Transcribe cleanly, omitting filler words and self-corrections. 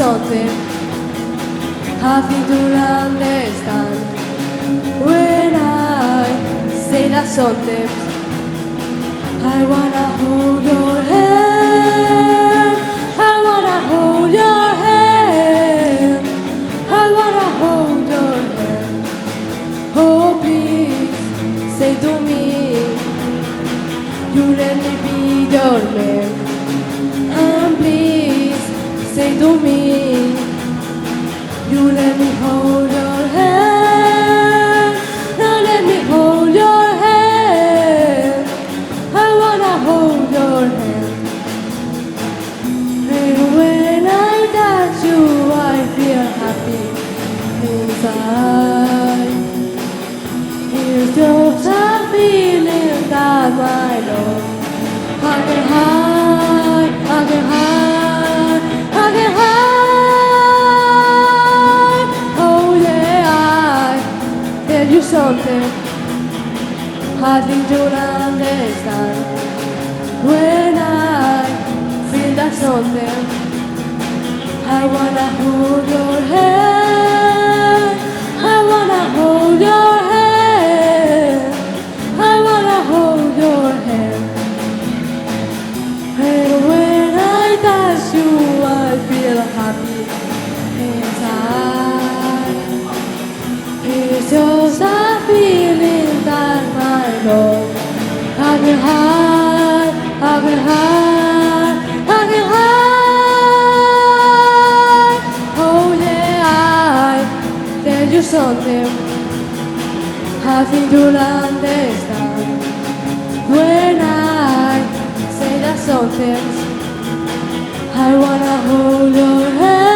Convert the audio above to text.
something. I think you'll understand when I say that something. I wanna hold your hand. I wanna hold your hand. I wanna hold your hand. Oh please, say to me, you let me be your man. And please, say to me, you let me hold your hand. Now let me hold your hand. I wanna hold your hand. And when I touch you, I feel happy inside. It's just a feeling that I know I can hide, I can hide, I can hide. Oh yeah, I tell you something. I think you'll understand when I feel that something. I wanna hold your hand. I wanna hold your hand. I wanna hold your hand. And when I touch you, I feel happy inside. It's just a feeling that I know I can hide, I can hide, I can hide. Oh yeah, I tell you something. I think you'll understand when I say that something. I wanna hold your hand.